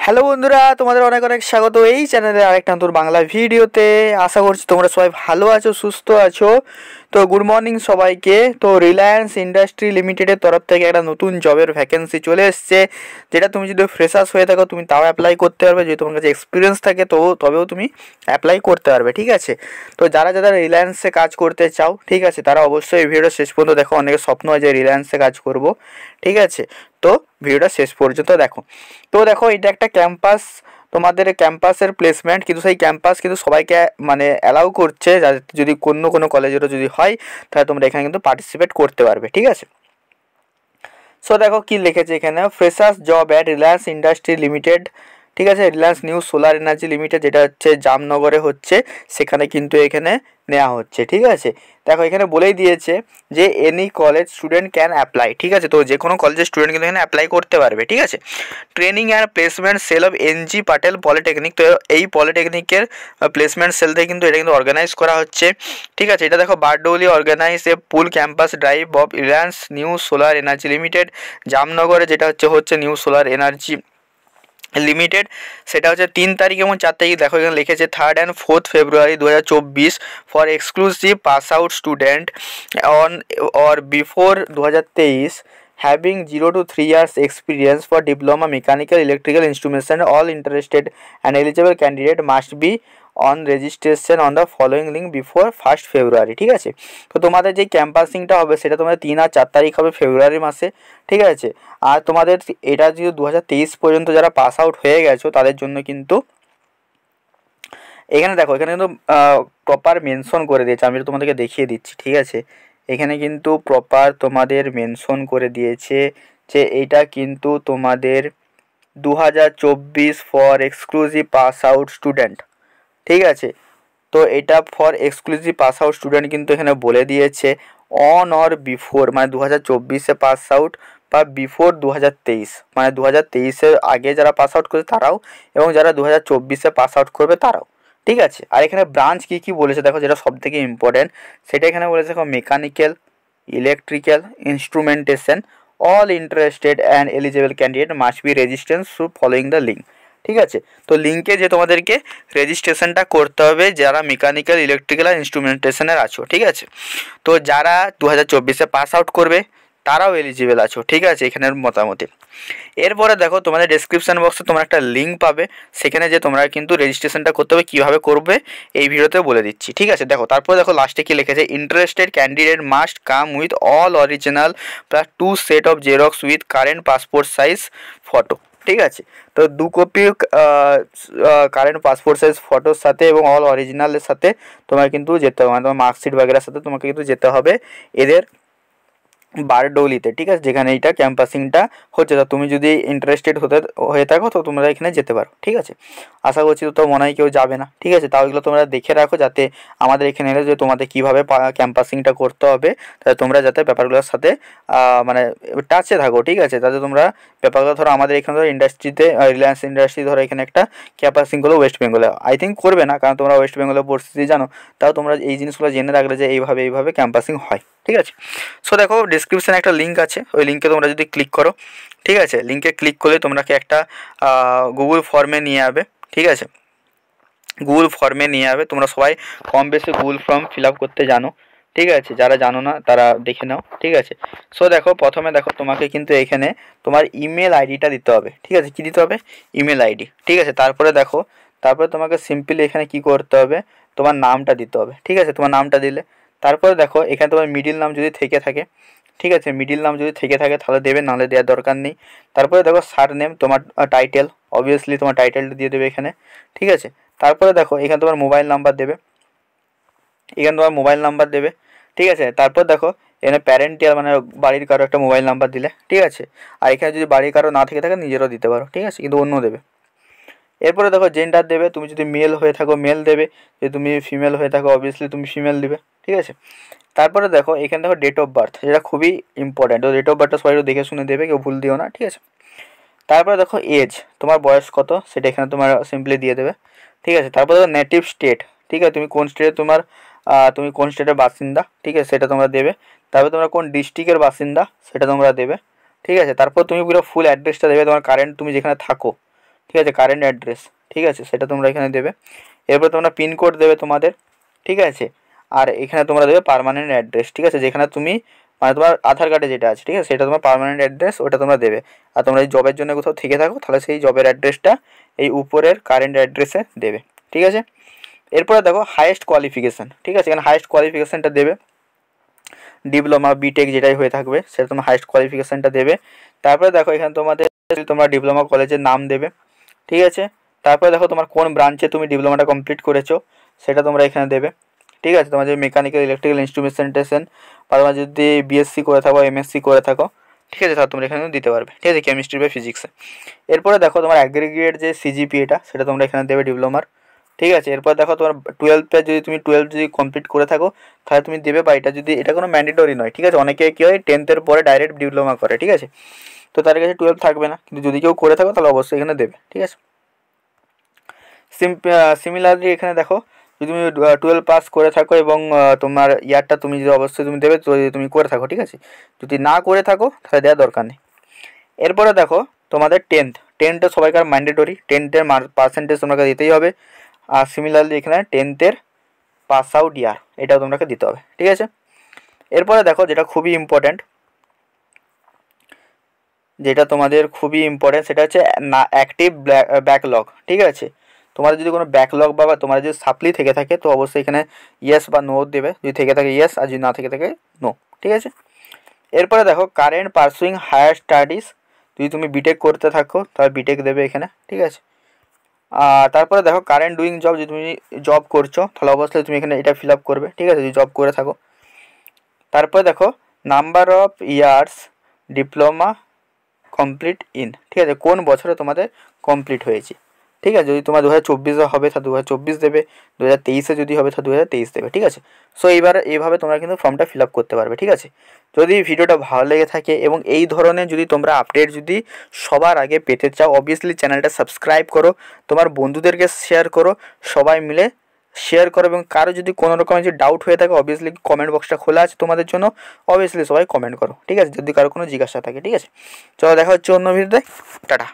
Hello বন্ধুরা, তোমাদের অনেক অনেক স্বাগত এই চ্যানেলে আরেকটা নতুন বাংলা ভিডিওতে। আশা করছি তোমরা সবাই ভালো আছো, সুস্থ আছো। তো গুড মর্নিং সবাইকে। তো রিলায়েন্স ইন্ডাস্ট্রি লিমিটেডের তরফ থেকে একটা নতুন জবের ভ্যাকেন্সি চলে এসছে, যেটা তুমি যদি ফ্রেশার্স হয়ে থাকো তুমি তাও অ্যাপ্লাই করতে পারবে। যদি তোমার কাছে এক্সপিরিয়েন্স থাকে তবেও তুমি অ্যাপ্লাই করতে পারবে, ঠিক আছে। তো যারা যারা রিলায়েন্সে কাজ করতে চাও, ঠিক আছে, তারা অবশ্যই এই ভিডিওটা শেষ পর্যন্ত দেখো। অনেকের স্বপ্ন হয় যে রিলায়েন্সে কাজ করব, ঠিক আছে। তো ভিডিওটা শেষ পর্যন্ত দেখো। তো দেখো, এটা একটা ক্যাম্পাস, তোমাদের ক্যাম্পাসের প্লেসমেন্ট, কিন্তু সেই ক্যাম্পাস কিন্তু সবাইকে মানে অ্যালাউ করছে। যদি কোনো কলেজেরও যদি হয় তাহলে তোমরা এখানে কিন্তু পার্টিসিপেট করতে পারবে, ঠিক আছে। সো দেখো কি লিখেছে এখানে, freshers job at Reliance industry limited, ঠিক আছে। Reliance new solar energy limited, যেটা হচ্ছে জামনগরে হচ্ছে, সেখানে কিন্তু এখানে নেওয়া হচ্ছে, ঠিক আছে। দেখো এখানে বলেই দিয়েছে যে any college student can apply, ঠিক আছে। তো যে কোনো কলেজের স্টুডেন্ট কিন্তু এখানে অ্যাপ্লাই করতে পারবে, ঠিক আছে। Training and placement cell of NG Patel polytechnic. তো এই পলিটেকনিকের প্লেসমেন্ট সেল থেকে কিন্তু এটা কিন্তু অর্গানাইজ করা হচ্ছে, ঠিক আছে। এটা দেখো, Bardoli organise a pool campus drive of Reliance new solar energy limited জামনগরে, যেটা হচ্ছে নিউ সোলার এনার্জি লিমিটেড। সেটা হচ্ছে 3 তারিখ এবং 4 তারিখ। দেখো এখানে লিখেছে 3rd and 4th February 2024 for exclusive pass out student on or before 2023 having 0 to 3 years experience for diploma mechanical electrical instrumentation. All interested and eligible candidate must be on registration on the following link before 1st February, ঠিক আছে। তো তোমাদের যে ক্যাম্পাসিংটা হবে সেটা তোমাদের 3 আর 4 তারিখ হবে ফেব্রুয়ারি মাসে, ঠিক আছে। আর তোমাদের এটা যদি 2023 পর্যন্ত যারা পাস আউট হয়ে গেছো তাদের জন্য কিন্তু এখানে দেখো, এখানে কিন্তু প্রপার মেনশন করে দিয়েছে। আমি তোমাদেরকে দেখিয়ে দিচ্ছি, ঠিক আছে। এখানে কিন্তু প্রপার তোমাদের মেনশন করে দিয়েছে যে এইটা কিন্তু তোমাদের 2024 for exclusive pass out student, ঠিক আছে। তো এটা for exclusive pass out student কিন্তু এখানে বলে দিয়েছে অন অর বিফোর, মানে 2024-এ পাস আউট বা বিফোর 2023, মানে 2023-এর আগে যারা পাস আউট করবে তারাও, এবং যারা 2024-এ পাস আউট করবে তারাও, ঠিক আছে। আর এখানে ব্রাঞ্চ কী কী বলেছে দেখো, যেটা সব থেকে ইম্পর্টেন্ট সেটা এখানে বলেছে দেখো, mechanical, electrical, instrumentation. All interested and eligible candidate must be রেজিস্ট্রেন্স through following the link, ঠিক আছে। তো লিঙ্কে যে তোমাদেরকে রেজিস্ট্রেশনটা করতে হবে যারা মেকানিক্যাল, ইলেকট্রিক্যাল আর ইনস্ট্রুমেন্টেশনের আছো, ঠিক আছে। তো যারা 2024-এ পাস আউট করবে তারাও এলিজিবল আছো, ঠিক আছে, এখানের মোটামুটি। এরপরে দেখো, তোমাদের ডেসক্রিপশন বক্সে তোমরা একটা লিঙ্ক পাবে, সেখানে যে তোমরা কিন্তু রেজিস্ট্রেশনটা করতে হবে, কীভাবে করবে এই ভিডিওতে বলে দিচ্ছি, ঠিক আছে। দেখো তারপরে দেখো লাস্টে কী লিখেছে, interested candidate must come with all original plus 2 set of xerox with current passport size photo, ঠিক আছে। তো 2 কপি কারেন্ট পাসপোর্ট সাইজ ফটোর সাথে এবং অল অরিজিনালের সাথে তোমার কিন্তু যেতে হবে, মানে তোমার মার্কশিট বাগেরার সাথে তোমাকে কিন্তু যেতে হবে এদের বারডৌলিতে, ঠিক আছে, যেখানে এইটা ক্যাম্পাসিংটা হচ্ছে। তো তুমি যদি ইন্টারেস্টেড হয়ে থাকো তো তোমরা এখানে যেতে পারো, ঠিক আছে। আশা করছি তো মনে হয় কেউ যাবে না, ঠিক আছে। তাও এগুলো তোমরা দেখে রাখো, যাতে আমাদের এখানে এলে যে তোমাদের কীভাবে ক্যাম্পাসিংটা করতে হবে, তাতে তোমরা যাতে ব্যাপারগুলোর সাথে মানে টাচে থাকো, ঠিক আছে। তাতে তোমরা ব্যাপারগুলো ধরো আমাদের এখানে ধরো ইন্ডাস্ট্রিতে, রিলায়েন্স ইন্ডাস্ট্রি ধরো এখানে একটা ক্যাম্পাসিং করলো ওয়েস্ট বেঙ্গলে, আই থিঙ্ক করবে না, কারণ তোমরা ওয়েস্ট বেঙ্গলের পরিস্থিতি জানো। তাও তোমরা এই জিনিসগুলো জেনে রাখলে যে এইভাবে ক্যাম্পাসিং হয়, ঠিক আছে। সো দেখো ডিসক্রিপশানে একটা লিঙ্ক আছে, ওই লিঙ্কে তোমরা যদি ক্লিক করো, ঠিক আছে, লিঙ্কে ক্লিক করলে তোমরাকে একটা গুগল ফর্মে নিয়ে যাবে, ঠিক আছে। গুগল ফর্মে নিয়ে যাবে, তোমরা সবাই কম বেশি গুগল ফর্ম ফিল আপ করতে জানো, ঠিক আছে। যারা জানো না তারা দেখে নাও, ঠিক আছে। সো দেখো প্রথমে দেখো তোমাকে কিন্তু এখানে তোমার ইমেল আইডিটা দিতে হবে, ঠিক আছে। কী দিতে হবে? ইমেল আইডি, ঠিক আছে। তারপরে দেখো, তারপরে তোমাকে সিম্পলি এখানে কি করতে হবে, তোমার নামটা দিতে হবে, ঠিক আছে। তোমার নামটা দিলে তারপরে দেখো এখানে তোমার মিডিল নাম যদি থেকে থাকে, ঠিক আছে, মিডিল নাম যদি থেকে থাকে তাহলে দেবে, নাহলে দেওয়ার দরকার নেই। তারপরে দেখো সার নেম, তোমার টাইটেল, অবভিয়াসলি তোমার টাইটেলটা দিয়ে দেবে এখানে, ঠিক আছে। তারপরে দেখো এখানে তোমার মোবাইল নাম্বার দেবে, এখানে তোমার মোবাইল নাম্বার দেবে, ঠিক আছে। তারপর দেখো এখানে প্যারেন্টিয়াল, মানে বাড়ির কারো একটা মোবাইল নাম্বার দিলে, ঠিক আছে। আর এখানে যদি বাড়ির কারো না থেকে থাকে নিজেরও দিতে পারো, ঠিক আছে, কিন্তু অন্য দেবে। এরপরে দেখো জেন্ডার দেবে, তুমি যদি মেল হয়ে থাকো মেল দেবে, যদি তুমি ফিমেল হয়ে থাকো অবভিয়াসলি তুমি ফিমেল দেবে, ঠিক আছে। তারপরে দেখো এখানে দেখো ডেট অফ বার্থ, যেটা খুবই ইম্পর্ট্যান্ট। তো ডেট অফ বার্থটা সবাই একটু দেখে শুনে দেবে, কেউ ভুল দিও না, ঠিক আছে। তারপরে দেখো এজ, তোমার বয়স কত সেটা এখানে তোমার সিম্পলি দিয়ে দেবে, ঠিক আছে। তারপরে দেখো নেটিভ স্টেট, ঠিক আছে, তুমি কোন স্টেটে তুমি কোন স্টেটের বাসিন্দা, ঠিক আছে, সেটা তোমরা দেবে। তারপরে তোমরা কোন ডিস্ট্রিক্টের বাসিন্দা সেটা তোমরা দেবে, ঠিক আছে। তারপর তুমি পুরো ফুল অ্যাড্রেসটা দেবে, তোমার কারেন্ট তুমি যেখানে থাকো, ঠিক আছে, কারেন্ট অ্যাড্রেস, ঠিক আছে, সেটা তোমরা এখানে দেবে। এরপর তোমরা পিনকোড দেবে তোমাদের, ঠিক আছে, আর এখানে তোমরা দেবে পার্মানেন্ট অ্যাড্রেস, ঠিক আছে, যেখানে তুমি মানে তোমার আধার কার্ডে যেটা আছে, ঠিক আছে, সেটা তোমার পার্মানেন্ট অ্যাড্রেস, ওটা তোমরা দেবে। আর তোমরা এই জবের জন্য কোথাও থেকে থাকো তাহলে সেই জবের অ্যাড্রেসটা এই উপরের কারেন্ট অ্যাড্রেসে দেবে, ঠিক আছে। এরপরে দেখো হাইয়েস্ট কোয়ালিফিকেশান, ঠিক আছে, এখানে হাইয়েস্ট কোয়ালিফিকেশানটা দেবে, ডিপ্লোমা বিটেক যেটাই হয়ে থাকবে সেটা তোমার হাইয়েস্ট কোয়ালিফিকেশানটা দেবে। তারপরে দেখো এখানে তোমাদের তোমরা ডিপ্লোমা কলেজের নাম দেবে, ঠিক আছে। তারপরে দেখো তোমার কোন ব্রাঞ্চে তুমি ডিপ্লোমাটা কমপ্লিট করেছো সেটা তোমরা এখানে দেবে, ঠিক আছে। তোমার যদি মেকানিক্যাল ইলেকট্রিক্যাল ইনস্ট্রুমেন্টেশন বা তোমার যদি বিএসসি করে থাকো এমএসসি করে থাকো, ঠিক আছে, তাহলে তোমরা এখানে দিতে পারবে, ঠিক আছে, কেমিস্ট্রি বা ফিজিক্সে। এরপরে দেখো তোমার অ্যাগ্রিগেট যে সিজিপিএটা সেটা তোমরা এখানে দেবে ডিপ্লোমার, ঠিক আছে। এরপর দেখো তোমার 12তে যদি তুমি 12 যদি কমপ্লিট করে থাকো তাহলে তুমি দেবে, বা এটা যদি এটা কোনো ম্যান্ডেটরি নয়, ঠিক আছে, অনেকে কী হয় 10th পরে ডাইরেক্ট ডিপ্লোমা করে, ঠিক আছে, তো তার কাছে 12 থাকবে না, কিন্তু যদি কেউ করে থাকো তাহলে অবশ্যই এখানে দেবে, ঠিক আছে। সিমিলারলি এখানে দেখো যদি তুমি 12 পাস করে থাকো এবং তোমার ইয়ারটা তুমি যদি অবশ্যই তুমি দেবে, যদি তুমি করে থাকো, ঠিক আছে, যদি না করে থাকো তাহলে দেওয়ার দরকার নেই। এরপরে দেখো তোমাদের 10th সবাইকার ম্যান্ডেটরি, 10th পার্সেন্টেজ তোমাকে দিতেই হবে। আর সিমিলারলি এখানে 10th পাস আউট ইয়ার এটাও তোমাকে দিতে হবে, ঠিক আছে। এরপরে দেখো যেটা খুবই ইম্পর্ট্যান্ট, যেটা তোমাদের খুবই ইম্পর্ট্যান্ট সেটা হচ্ছে না অ্যাক্টিভ ব্যাকলগ, ঠিক আছে। তোমাদের যদি কোনো ব্যাকলগ বা তোমার যদি সাপ্লি থেকে থাকে তো অবশ্যই এখানে ইয়েস বা নো দেবে, যদি থেকে থাকে ইয়েস, আর যদি না থেকে থাকে নো, ঠিক আছে। এরপরে দেখো কারেন্ট পারসুইং হায়ার স্টাডিজ, যদি তুমি বিটেক করতে থাকো তাহলে বিটেক দেবে এখানে, ঠিক আছে। আর তারপরে দেখো কারেন্ট ডুইং জব, যদি তুমি জব করছো তাহলে অবশ্যই তুমি এখানে এটা ফিল আপ করবে, ঠিক আছে, যদি জব করে থাকো। তারপরে দেখো number of years diploma complete in, ঠিক আছে, কোন বছরে তোমাদের কমপ্লিট হয়েছে, ঠিক আছে, যদি তোমার 2024 হবে তাহলে 2024 দেবে, 2023 যদি হবে তাহলে 2023 দেবে, ঠিক আছে। সো এইভাবে তোমরা কিন্তু ফর্মটা ফিল আপ করতে পারবে, ঠিক আছে। যদি ভিডিওটা ভালো লেগে থাকে এবং এই ধরনের যদি তোমরা আপডেট যদি সবার আগে পেতে চাও অবভিয়াসলি চ্যানেলটা সাবস্ক্রাইব করো, তোমার বন্ধুদেরকে শেয়ার করো, সবাই মিলে শেয়ার করো, এবং কারো যদি কোনো রকমের যদি ডাউট হয়ে থাকে অবভিয়াসলি কমেন্ট বক্সটা খোলা আছে তোমাদের জন্য, অবভিয়াসলি সবাই কমেন্ট করো, ঠিক আছে, যদি কারো কোনো জিজ্ঞাসা থাকে, ঠিক আছে। চলো দেখা হচ্ছে অন্য ভিডিওতে, টাটা।